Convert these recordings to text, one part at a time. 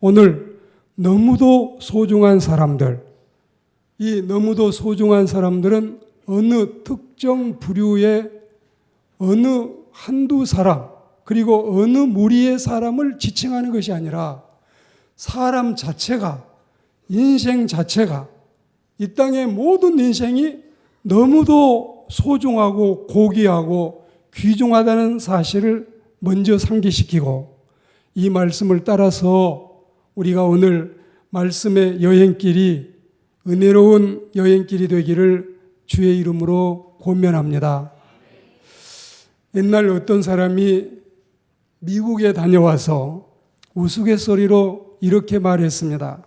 오늘 너무도 소중한 사람들, 이 너무도 소중한 사람들은 어느 특정 부류의 어느 한두 사람, 그리고 어느 무리의 사람을 지칭하는 것이 아니라 사람 자체가, 인생 자체가, 이 땅의 모든 인생이 너무도 소중하고 고귀하고 귀중하다는 사실을 먼저 상기시키고, 이 말씀을 따라서 우리가 오늘 말씀의 여행길이 은혜로운 여행길이 되기를 주의 이름으로 권면합니다. 옛날 어떤 사람이 미국에 다녀와서 우스갯소리로 이렇게 말했습니다.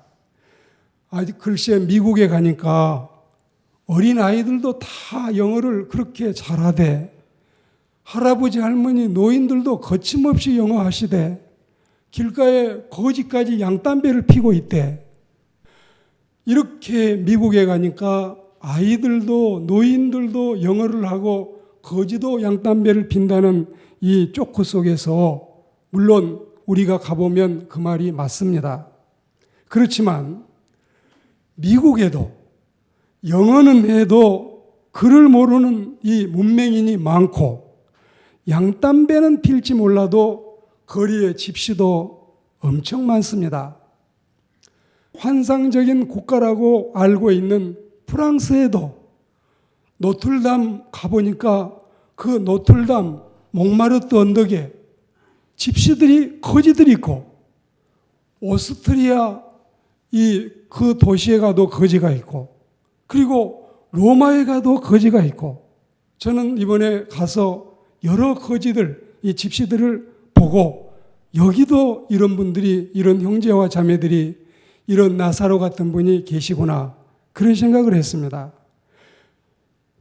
글쎄 미국에 가니까 어린 아이들도 다 영어를 그렇게 잘하대. 할아버지 할머니 노인들도 거침없이 영어 하시대. 길가에 거지까지 양담배를 피고 있대. 이렇게 미국에 가니까 아이들도 노인들도 영어를 하고 거지도 양담배를 핀다는 이 쪼크 속에서 물론 우리가 가보면 그 말이 맞습니다. 그렇지만 미국에도 영어는 해도 글을 모르는 이 문맹인이 많고 양담배는 필지 몰라도 거리에 집시도 엄청 많습니다. 환상적인 국가라고 알고 있는 프랑스에도 노틀담 가보니까 그 노틀담 몽마르트 언덕에 집시들이 거지들이 있고, 오스트리아 그 도시에 가도 거지가 있고, 그리고 로마에 가도 거지가 있고, 저는 이번에 가서 여러 거지들, 이 집시들을 보고 여기도 이런 분들이, 이런 형제와 자매들이, 이런 나사로 같은 분이 계시구나, 그런 생각을 했습니다.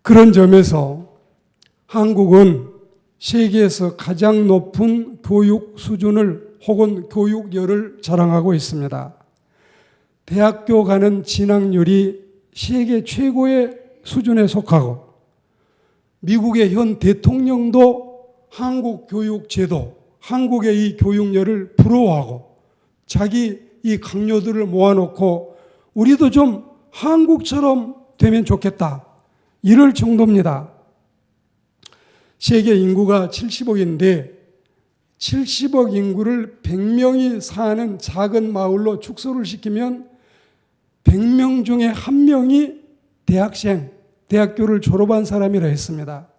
그런 점에서 한국은 세계에서 가장 높은 교육 수준을 혹은 교육열을 자랑하고 있습니다. 대학교 가는 진학률이 세계 최고의 수준에 속하고, 미국의 현 대통령도 한국 교육제도, 한국의 이 교육열을 부러워하고 자기 이 강요들을 모아놓고 우리도 좀 한국처럼 되면 좋겠다, 이럴 정도입니다. 세계 인구가 70억인데 70억 인구를 100명이 사는 작은 마을로 축소를 시키면 100명 중에 1명이 대학생, 대학교를 졸업한 사람이라 했습니다.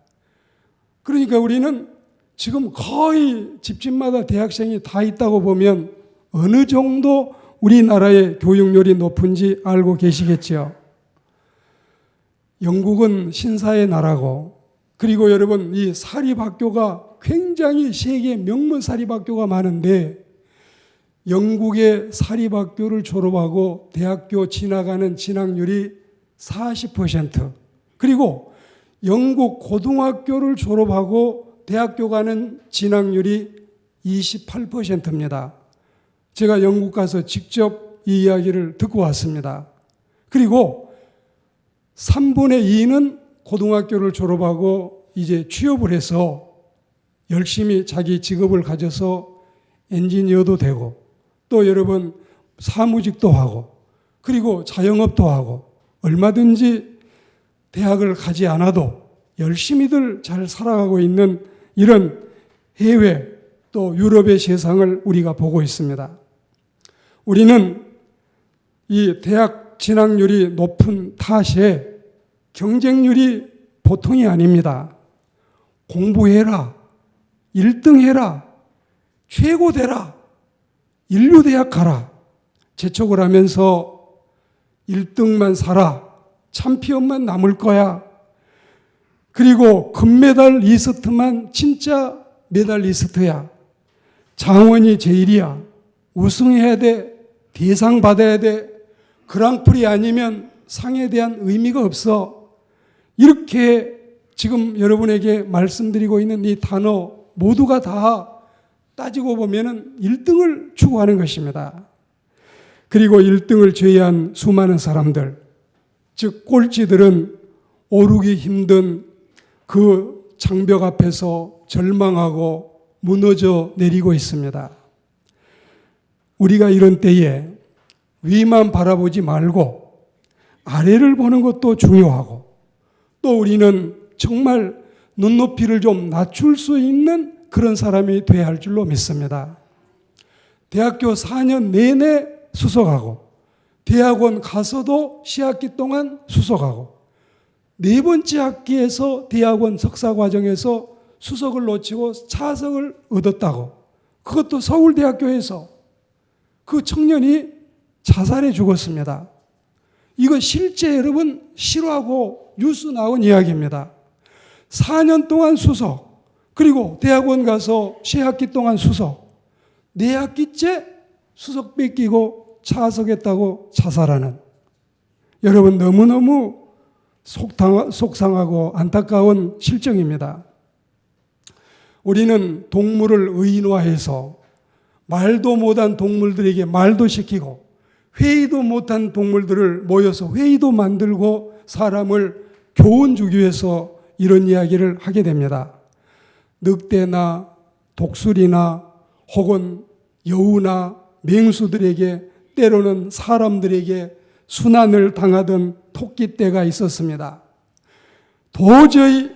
그러니까 우리는 지금 거의 집집마다 대학생이 다 있다고 보면 어느 정도 우리나라의 교육열이 높은지 알고 계시겠죠. 영국은 신사의 나라고, 그리고 여러분 이 사립학교가 굉장히 세계 명문 사립학교가 많은데 영국의 사립학교를 졸업하고 대학교 진학하는 진학률이 40%, 그리고 영국 고등학교를 졸업하고 대학교 가는 진학률이 28%입니다. 제가 영국 가서 직접 이 이야기를 듣고 왔습니다. 그리고 3분의 2는 고등학교를 졸업하고 이제 취업을 해서 열심히 자기 직업을 가져서 엔지니어도 되고, 또 여러분 사무직도 하고, 그리고 자영업도 하고, 얼마든지 대학을 가지 않아도 열심히들 잘 살아가고 있는 이런 해외 또 유럽의 세상을 우리가 보고 있습니다. 우리는 이 대학 진학률이 높은 탓에 경쟁률이 보통이 아닙니다. 공부해라, 1등 해라, 최고 되라, 인류대학 가라, 재촉을 하면서 1등만 사라, 챔피언만 남을 거야, 그리고 금메달 리스트만 진짜 메달리스트야, 장원이 제일이야, 우승해야 돼, 대상 받아야 돼, 그랑프리 아니면 상에 대한 의미가 없어, 이렇게 지금 여러분에게 말씀드리고 있는 이 단어 모두가 다 따지고 보면은 1등을 추구하는 것입니다. 그리고 1등을 제외한 수많은 사람들, 즉 꼴찌들은 오르기 힘든 그 장벽 앞에서 절망하고 무너져 내리고 있습니다. 우리가 이런 때에 위만 바라보지 말고 아래를 보는 것도 중요하고, 또 우리는 정말 눈높이를 좀 낮출 수 있는 그런 사람이 되어야 할 줄로 믿습니다. 대학교 4년 내내 수석하고, 대학원 가서도 시학기 동안 수석하고, 네 번째 학기에서 대학원 석사과정에서 수석을 놓치고 차석을 얻었다고, 그것도 서울대학교에서 그 청년이 자살해 죽었습니다. 이거 실제 여러분 실화고 뉴스 나온 이야기입니다. 4년 동안 수석, 그리고 대학원 가서 시학기 동안 수석, 4학기째 수석 뺏기고 차석했다고 자살하는, 여러분 너무너무 속상하고 안타까운 실정입니다. 우리는 동물을 의인화해서 말도 못한 동물들에게 말도 시키고, 회의도 못한 동물들을 모여서 회의도 만들고 사람을 교훈 주기 위해서 이런 이야기를 하게 됩니다. 늑대나 독수리나 혹은 여우나 맹수들에게, 때로는 사람들에게 순환을 당하던 토끼떼가 있었습니다. 도저히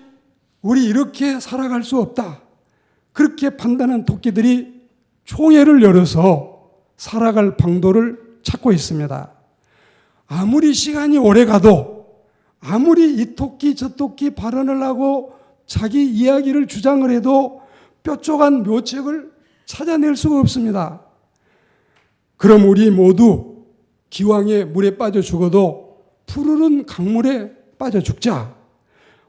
우리 이렇게 살아갈 수 없다, 그렇게 판단한 토끼들이 총회를 열어서 살아갈 방도를 찾고 있습니다. 아무리 시간이 오래 가도, 아무리 이 토끼 저 토끼 발언을 하고 자기 이야기를 주장을 해도 뾰족한 묘책을 찾아낼 수가 없습니다. 그럼 우리 모두 기왕에 물에 빠져 죽어도 푸르른 강물에 빠져 죽자.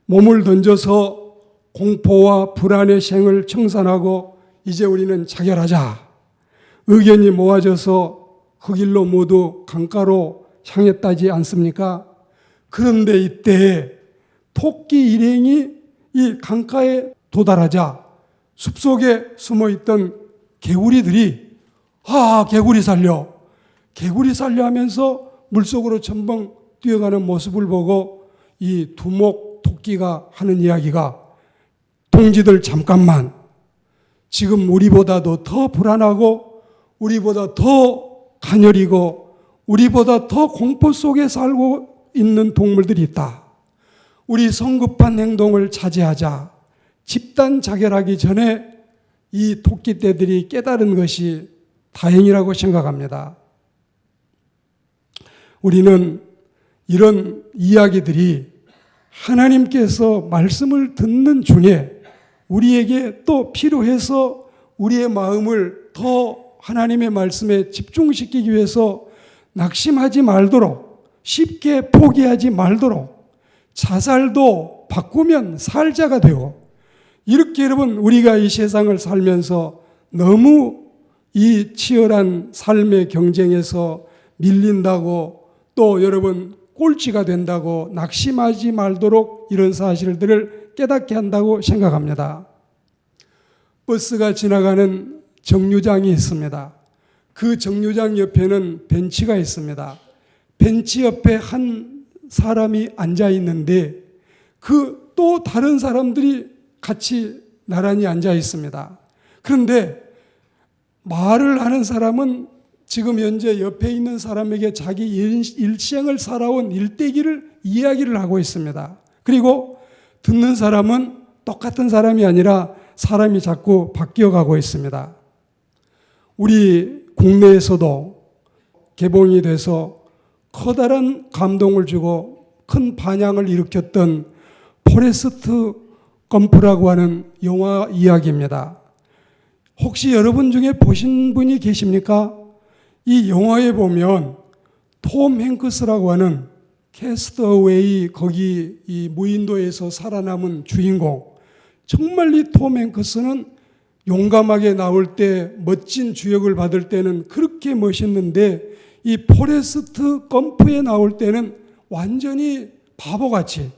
몸을 던져서 공포와 불안의 생을 청산하고 이제 우리는 자결하자. 의견이 모아져서 흑일로 모두 강가로 향했다지 않습니까? 그런데 이때 토끼 일행이 이 강가에 도달하자 숲속에 숨어있던 개구리들이 개구리 살려, 개구리 살려 하면서 물속으로 첨벙 뛰어가는 모습을 보고 이 두목 토끼가 하는 이야기가, 동지들 잠깐만, 지금 우리보다도 더 불안하고 우리보다 더 가녀리고 우리보다 더 공포 속에 살고 있는 동물들이 있다. 우리 성급한 행동을 자제하자. 집단 자결하기 전에 이 토끼떼들이 깨달은 것이 다행이라고 생각합니다. 우리는 이런 이야기들이 하나님께서 말씀을 듣는 중에 우리에게 또 필요해서 우리의 마음을 더 하나님의 말씀에 집중시키기 위해서 낙심하지 말도록, 쉽게 포기하지 말도록, 자살도 바꾸면 살자가 되고, 이렇게 여러분 우리가 이 세상을 살면서 너무 이 치열한 삶의 경쟁에서 밀린다고, 또 여러분 꼴찌가 된다고 낙심하지 말도록 이런 사실들을 깨닫게 한다고 생각합니다. 버스가 지나가는 정류장이 있습니다. 그 정류장 옆에는 벤치가 있습니다. 벤치 옆에 한 사람이 앉아 있는데 그 또 다른 사람들이 같이 나란히 앉아 있습니다. 그런데 말을 하는 사람은 지금 현재 옆에 있는 사람에게 자기 일생을 살아온 일대기를 이야기를 하고 있습니다. 그리고 듣는 사람은 똑같은 사람이 아니라 사람이 자꾸 바뀌어가고 있습니다. 우리 국내에서도 개봉이 돼서 커다란 감동을 주고 큰 반향을 일으켰던 포레스트 검프라고 하는 영화 이야기입니다. 혹시 여러분 중에 보신 분이 계십니까? 이 영화에 보면 톰 행크스라고 하는 캐스트어웨이, 거기 이 무인도에서 살아남은 주인공, 정말 이 톰 행크스는 용감하게 나올 때, 멋진 주역을 받을 때는 그렇게 멋있는데 이 포레스트 검프에 나올 때는 완전히 바보같이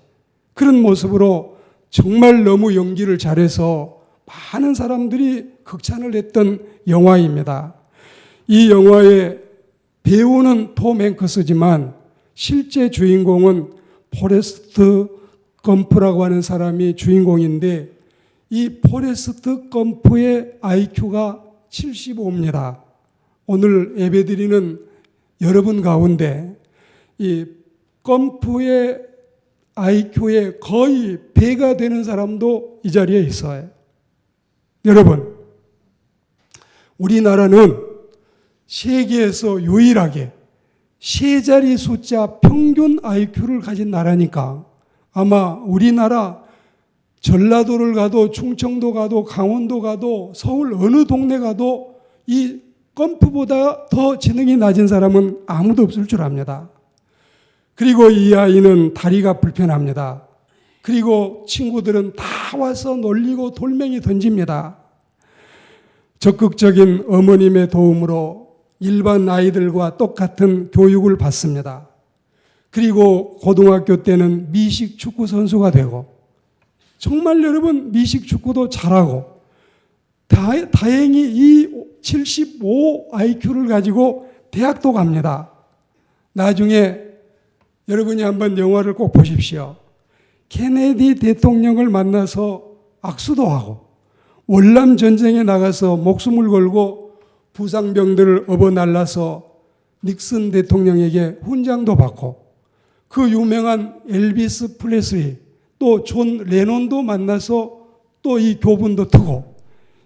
그런 모습으로 정말 너무 연기를 잘해서 많은 사람들이 극찬을 했던 영화입니다. 이 영화의 배우는 톰 행크스지만 실제 주인공은 포레스트 검프라고 하는 사람이 주인공인데, 이 포레스트 검프의 IQ가 75입니다. 오늘 예배드리는 여러분 가운데 이 검프의 IQ의 거의 배가 되는 사람도 이 자리에 있어요. 여러분, 우리나라는 세계에서 유일하게 세 자리 숫자 평균 IQ를 가진 나라니까 아마 우리나라 전라도를 가도 충청도 가도 강원도 가도 서울 어느 동네 가도 이 검프보다 더 지능이 낮은 사람은 아무도 없을 줄 압니다. 그리고 이 아이는 다리가 불편합니다. 그리고 친구들은 다 와서 놀리고 돌멩이 던집니다. 적극적인 어머님의 도움으로 일반 아이들과 똑같은 교육을 받습니다. 그리고 고등학교 때는 미식 축구 선수가 되고 정말 여러분 미식 축구도 잘하고 다행히 이 75 IQ를 가지고 대학도 갑니다. 나중에 여러분이 한번 영화를 꼭 보십시오. 케네디 대통령을 만나서 악수도 하고 월남 전쟁에 나가서 목숨을 걸고 부상병들을 업어날라서 닉슨 대통령에게 훈장도 받고 그 유명한 엘비스 프레슬리 또 존 레논도 만나서 또 이 교분도 트고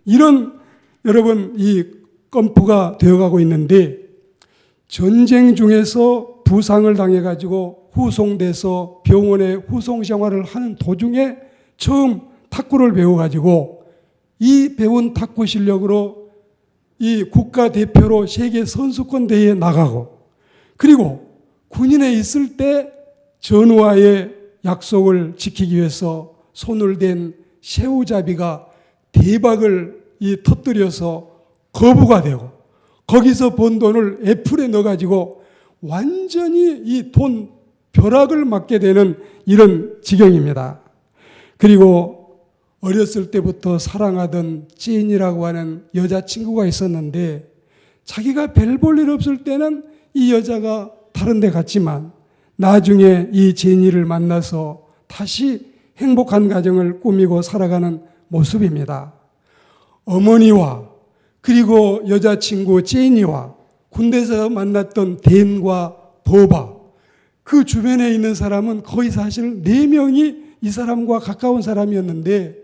이런 여러분 이 검프가 되어가고 있는데 전쟁 중에서 부상을 당해가지고 후송돼서 병원에 후송 생활을 하는 도중에 처음 탁구를 배워가지고 이 배운 탁구 실력으로 이 국가대표로 세계 선수권 대회에 나가고 그리고 군인에 있을 때 전우와의 약속을 지키기 위해서 손을 댄 새우잡이가 대박을 터뜨려서 거부가 되고 거기서 번 돈을 애플에 넣어가지고 완전히 이 돈 벼락을 맞게 되는 이런 지경입니다. 그리고 어렸을 때부터 사랑하던 찐이라고 하는 여자친구가 있었는데 자기가 별 볼 일 없을 때는 이 여자가 다른 데 갔지만 나중에 이 제니를 만나서 다시 행복한 가정을 꾸미고 살아가는 모습입니다. 어머니와 그리고 여자친구 제니와 군대에서 만났던 댄과 버바 그 주변에 있는 사람은 거의 사실 4명이 이 사람과 가까운 사람이었는데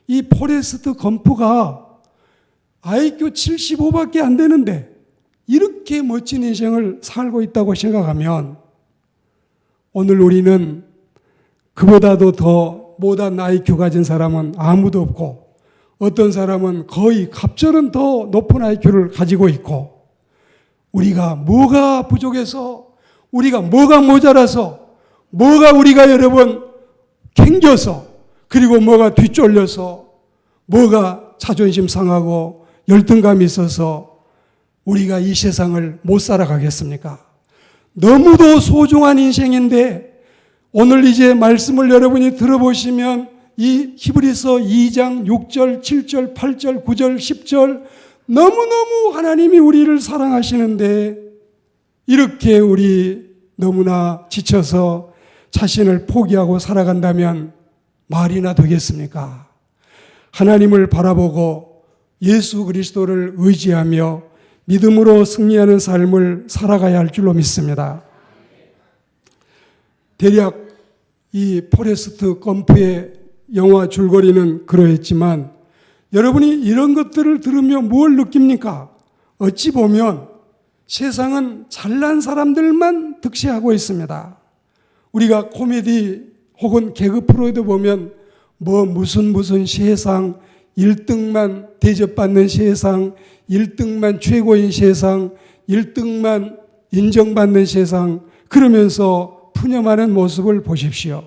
이 포레스트 검프가 IQ 75밖에 안 되는데 이렇게 멋진 인생을 살고 있다고 생각하면 오늘 우리는 그보다도 더 못한 IQ 가진 사람은 아무도 없고 어떤 사람은 거의 갑절은 더 높은 IQ를 가지고 있고 우리가 뭐가 부족해서 우리가 뭐가 모자라서 뭐가 우리가 여러분 캥겨서 그리고 뭐가 뒤쫄려서 뭐가 자존심 상하고 열등감이 있어서 우리가 이 세상을 못 살아가겠습니까? 너무도 소중한 인생인데 오늘 이제 말씀을 여러분이 들어보시면 이 히브리서 2장 6절, 7절, 8절, 9절, 10절 너무너무 하나님이 우리를 사랑하시는데 이렇게 우리 너무나 지쳐서 자신을 포기하고 살아간다면 말이나 되겠습니까? 하나님을 바라보고 예수 그리스도를 의지하며 믿음으로 승리하는 삶을 살아가야 할 줄로 믿습니다. 대략 이 포레스트 검프의 영화 줄거리는 그러했지만 여러분이 이런 것들을 들으며 뭘 느낍니까? 어찌 보면 세상은 잘난 사람들만 득세하고 있습니다. 우리가 코미디 혹은 개그 프로에도 보면 무슨 세상 1등만 대접받는 세상 1등만 최고인 세상 1등만 인정받는 세상 그러면서 푸념하는 모습을 보십시오.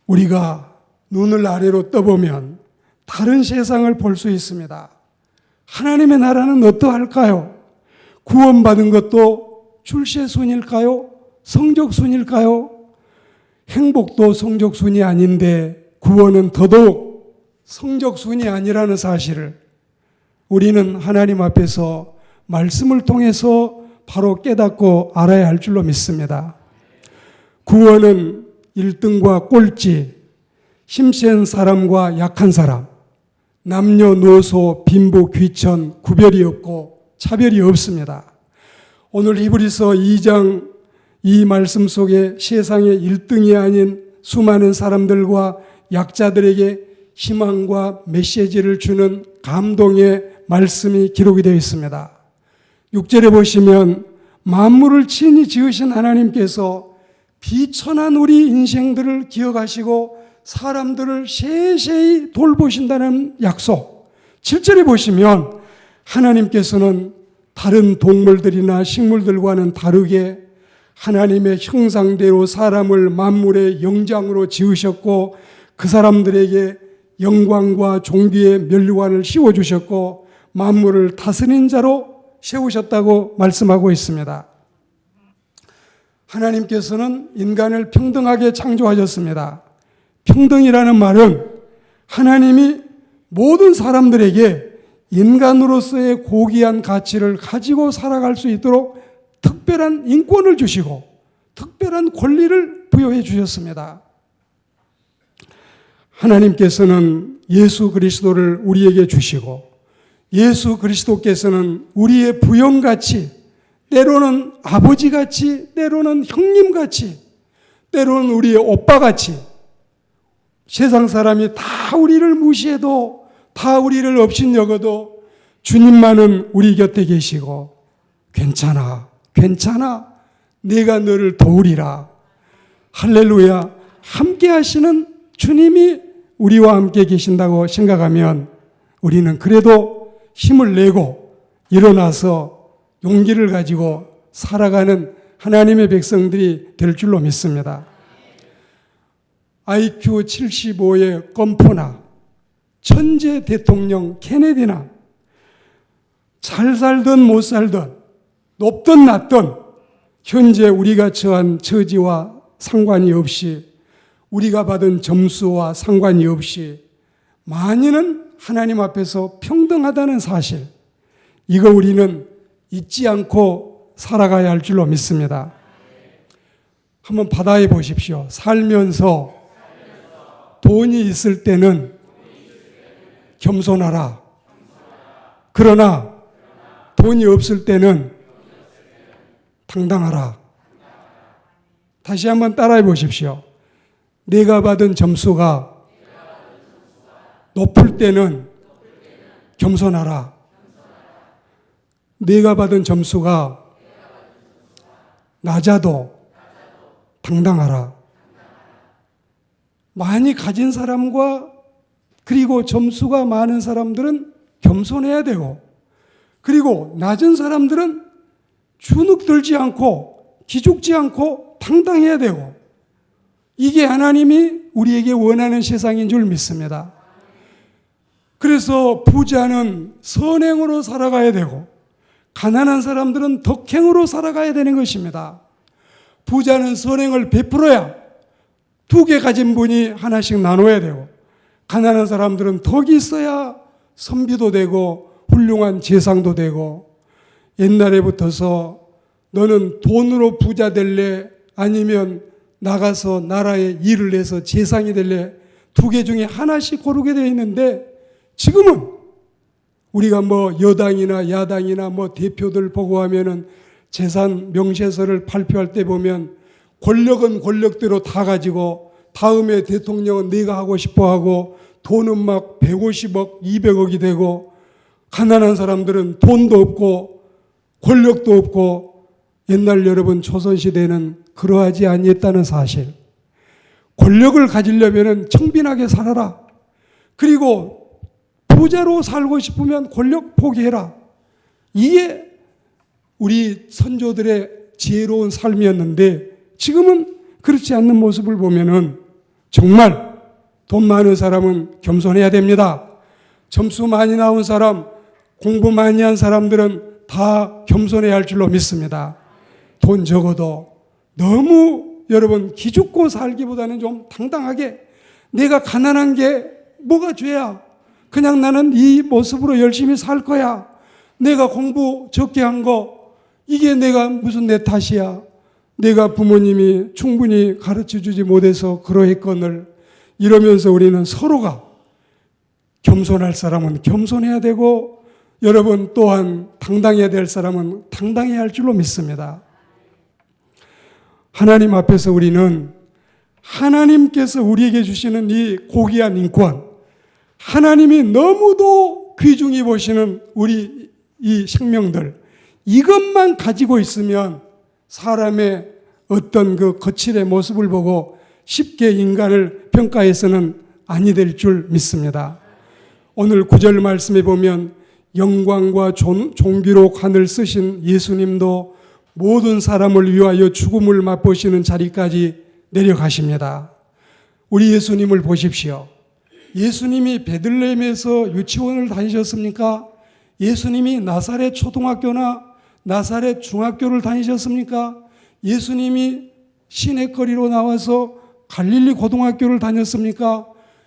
우리가 눈을 아래로 떠보면 다른 세상을 볼 수 있습니다. 하나님의 나라는 어떠할까요? 구원받은 것도 출세순일까요? 성적순일까요? 행복도 성적순이 아닌데 구원은 더더욱 성적순이 아니라는 사실을 우리는 하나님 앞에서 말씀을 통해서 바로 깨닫고 알아야 할 줄로 믿습니다. 구원은 1등과 꼴찌, 힘센 사람과 약한 사람, 남녀노소, 빈부, 귀천 구별이 없고 차별이 없습니다. 오늘 히브리서 2장 이 말씀 속에 세상의 1등이 아닌 수많은 사람들과 약자들에게 희망과 메시지를 주는 감동의 말씀이 기록이 되어 있습니다. 6절에 보시면 만물을 친히 지으신 하나님께서 비천한 우리 인생들을 기억하시고 사람들을 세세히 돌보신다는 약속. 7절에 보시면 하나님께서는 다른 동물들이나 식물들과는 다르게 하나님의 형상대로 사람을 만물의 영장으로 지으셨고 그 사람들에게 영광과 존귀의 면류관을 씌워주셨고 만물을 다스린 자로 세우셨다고 말씀하고 있습니다. 하나님께서는 인간을 평등하게 창조하셨습니다. 평등이라는 말은 하나님이 모든 사람들에게 인간으로서의 고귀한 가치를 가지고 살아갈 수 있도록 특별한 인권을 주시고 특별한 권리를 부여해 주셨습니다. 하나님께서는 예수 그리스도를 우리에게 주시고 예수 그리스도께서는 우리의 부형같이 때로는 아버지같이 때로는 형님같이 때로는 우리의 오빠같이 세상 사람이 다 우리를 무시해도 다 우리를 업신여겨도 주님만은 우리 곁에 계시고 괜찮아 괜찮아 내가 너를 도우리라 할렐루야 함께 하시는 주님이 우리와 함께 계신다고 생각하면 우리는 그래도 힘을 내고 일어나서 용기를 가지고 살아가는 하나님의 백성들이 될 줄로 믿습니다. IQ 75의 껌포나 천재 대통령 케네디나 잘 살든 못 살든 높든 낮든 현재 우리가 처한 처지와 상관이 없이 우리가 받은 점수와 상관이 없이 만인은 하나님 앞에서 평등하다는 사실 이거 우리는 잊지 않고 살아가야 할 줄로 믿습니다. 한번 바다에 보십시오. 살면서 돈이 있을 때는 겸손하라. 그러나 돈이 없을 때는 당당하라. 다시 한번 따라해 보십시오. 내가 받은 점수가 높을 때는 겸손하라. 내가 받은 점수가 낮아도 당당하라. 많이 가진 사람과 그리고 점수가 많은 사람들은 겸손해야 되고 그리고 낮은 사람들은 주눅들지 않고 기죽지 않고 당당해야 되고 이게 하나님이 우리에게 원하는 세상인 줄 믿습니다. 그래서 부자는 선행으로 살아가야 되고 가난한 사람들은 덕행으로 살아가야 되는 것입니다. 부자는 선행을 베풀어야 2개 가진 분이 하나씩 나눠야 되고 가난한 사람들은 덕이 있어야 선비도 되고 훌륭한 재상도 되고 옛날에부터서 너는 돈으로 부자 될래 아니면 나가서 나라에 일을 해서 재상이 될래 2개 중에 하나씩 고르게 되어 있는데 지금은 우리가 뭐 여당이나 야당이나 뭐 대표들 보고 하면은 재산 명세서를 발표할 때 보면 권력은 권력대로 다 가지고 다음에 대통령은 내가 하고 싶어 하고 돈은 막 150억, 200억이 되고 가난한 사람들은 돈도 없고 권력도 없고 옛날 여러분 조선시대는 그러하지 아니했다는 사실. 권력을 가지려면 청빈하게 살아라. 그리고 부자로 살고 싶으면 권력 포기해라. 이게 우리 선조들의 지혜로운 삶이었는데 지금은 그렇지 않는 모습을 보면은 정말 돈 많은 사람은 겸손해야 됩니다. 점수 많이 나온 사람, 공부 많이 한 사람들은 다 겸손해야 할 줄로 믿습니다. 돈 적어도 너무 여러분 기죽고 살기보다는 좀 당당하게 내가 가난한 게 뭐가 죄야. 그냥 나는 이 모습으로 열심히 살 거야. 내가 공부 적게 한 거 이게 내가 무슨 내 탓이야. 내가 부모님이 충분히 가르쳐주지 못해서 그러했거늘 이러면서 우리는 서로가 겸손할 사람은 겸손해야 되고 여러분 또한 당당해야 될 사람은 당당해야 할 줄로 믿습니다. 하나님 앞에서 우리는 하나님께서 우리에게 주시는 이 고귀한 인권, 하나님이 너무도 귀중히 보시는 우리 이 생명들, 이것만 가지고 있으면 사람의 어떤 그 거칠의 모습을 보고 쉽게 인간을 평가해서는 아니 될 줄 믿습니다. 오늘 9절 말씀에 보면 영광과 존귀로 관을 쓰신 예수님도 모든 사람을 위하여 죽음을 맛보시는 자리까지 내려가십니다. 우리 예수님을 보십시오. 예수님이 베들레헴에서 유치원을 다니셨습니까? 예수님이 나사렛 초등학교나 나사렛 중학교를 다니셨습니까? 예수님이 시내거리로 나와서 갈릴리 고등학교를 다녔습니까?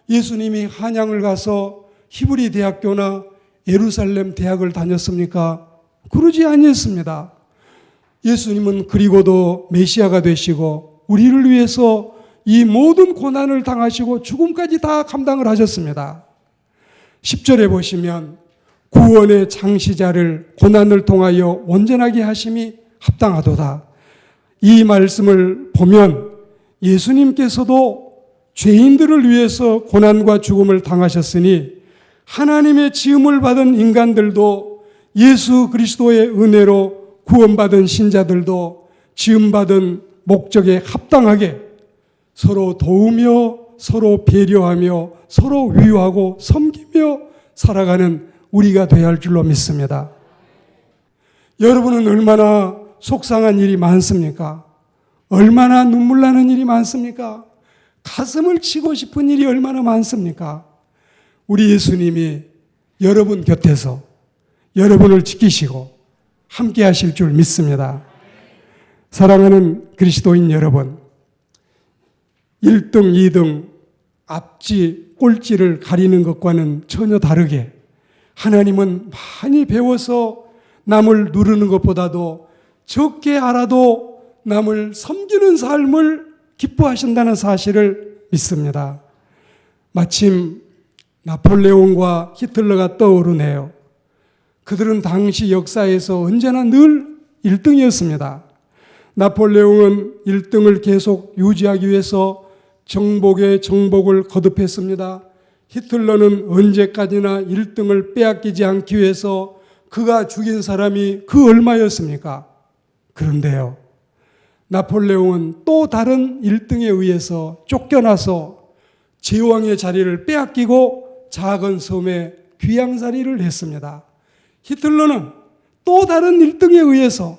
예수님이 한양을 가서 히브리 대학교나 예루살렘 대학을 다녔습니까? 그러지 아니했습니다. 예수님은 그리고도 메시아가 되시고 우리를 위해서 이 모든 고난을 당하시고 죽음까지 다 감당을 하셨습니다. 10절에 보시면 구원의 창시자를 고난을 통하여 온전하게 하심이 합당하도다. 이 말씀을 보면 예수님께서도 죄인들을 위해서 고난과 죽음을 당하셨으니 하나님의 지음을 받은 인간들도 예수 그리스도의 은혜로 구원받은 신자들도 지음받은 목적에 합당하게 서로 도우며 서로 배려하며 서로 위로하고 섬기며 살아가는 우리가 되어야 할 줄로 믿습니다. 여러분은 얼마나 속상한 일이 많습니까? 얼마나 눈물 나는 일이 많습니까? 가슴을 치고 싶은 일이 얼마나 많습니까? 우리 예수님이 여러분 곁에서 여러분을 지키시고 함께 하실 줄 믿습니다. 사랑하는 그리스도인 여러분, 1등, 2등, 앞지, 꼴찌를 가리는 것과는 전혀 다르게 하나님은 많이 배워서 남을 누르는 것보다도 적게 알아도 남을 섬기는 삶을 기뻐하신다는 사실을 믿습니다. 마침 나폴레옹과 히틀러가 떠오르네요. 그들은 당시 역사에서 언제나 늘 1등이었습니다. 나폴레옹은 1등을 계속 유지하기 위해서 정복에 정복을 거듭했습니다. 히틀러는 언제까지나 1등을 빼앗기지 않기 위해서 그가 죽인 사람이 그 얼마였습니까? 그런데요, 나폴레옹은 또 다른 1등에 의해서 쫓겨나서 제왕의 자리를 빼앗기고 작은 섬에 귀양살이를 했습니다. 히틀러는 또 다른 1등에 의해서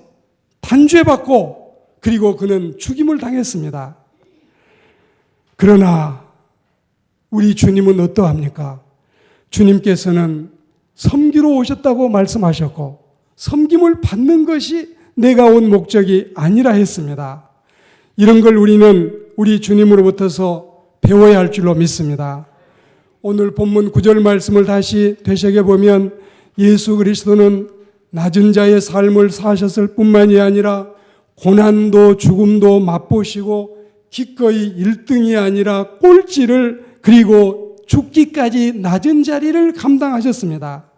단죄받고 그리고 그는 죽임을 당했습니다. 그러나 우리 주님은 어떠합니까? 주님께서는 섬기러 오셨다고 말씀하셨고 섬김을 받는 것이 내가 온 목적이 아니라 했습니다. 이런 걸 우리는 우리 주님으로부터서 배워야 할 줄로 믿습니다. 오늘 본문 9절 말씀을 다시 되새겨보면 예수 그리스도는 낮은 자의 삶을 사셨을 뿐만이 아니라 고난도 죽음도 맛보시고 기꺼이 1등이 아니라 꼴찌를 그리고 죽기까지 낮은 자리를 감당하셨습니다.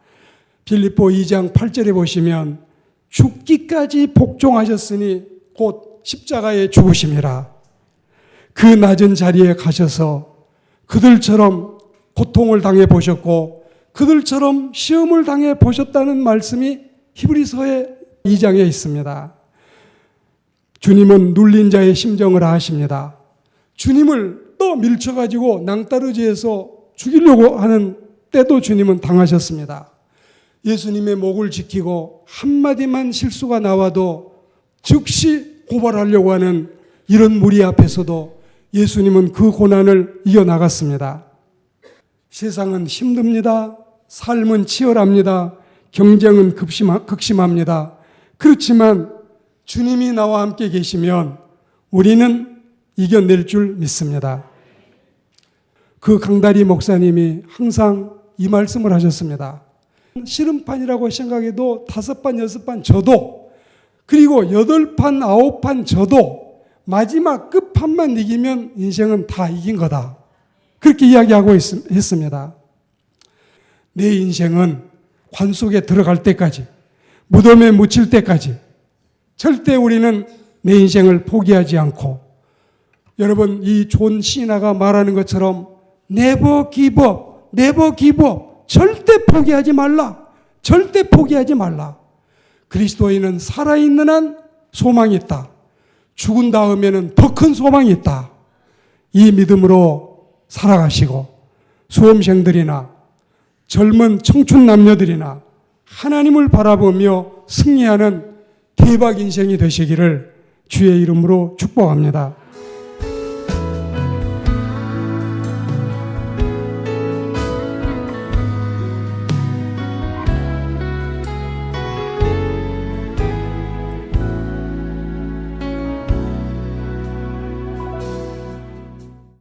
빌립보 2장 8절에 보시면 죽기까지 복종하셨으니 곧 십자가에 죽으심이라. 그 낮은 자리에 가셔서 그들처럼 고통을 당해 보셨고 그들처럼 시험을 당해 보셨다는 말씀이 히브리서의 2장에 있습니다. 주님은 눌린 자의 심정을 아십니다. 주님을 또 밀쳐가지고 낭따르지에서 죽이려고 하는 때도 주님은 당하셨습니다. 예수님의 목을 지키고 한마디만 실수가 나와도 즉시 고발하려고 하는 이런 무리 앞에서도 예수님은 그 고난을 이겨나갔습니다. 세상은 힘듭니다. 삶은 치열합니다. 경쟁은 극심합니다. 그렇지만 주님이 나와 함께 계시면 우리는 이겨낼 줄 믿습니다. 그 강다리 목사님이 항상 이 말씀을 하셨습니다. 씨름판이라고 생각해도 5판, 6판 져도 그리고 8판, 9판 져도 마지막 끝판만 이기면 인생은 다 이긴 거다. 그렇게 이야기하고 했습니다. 내 인생은 관 속에 들어갈 때까지, 무덤에 묻힐 때까지 절대 우리는 내 인생을 포기하지 않고, 여러분 이 존 시나가 말하는 것처럼 never give up, never give up, 절대 포기하지 말라. 절대 포기하지 말라. 그리스도인은 살아있는 한 소망이 있다. 죽은 다음에는 더 큰 소망이 있다. 이 믿음으로 살아가시고 수험생들이나 젊은 청춘 남녀들이나 하나님을 바라보며 승리하는 대박 인생이 되시기를 주의 이름으로 축복합니다.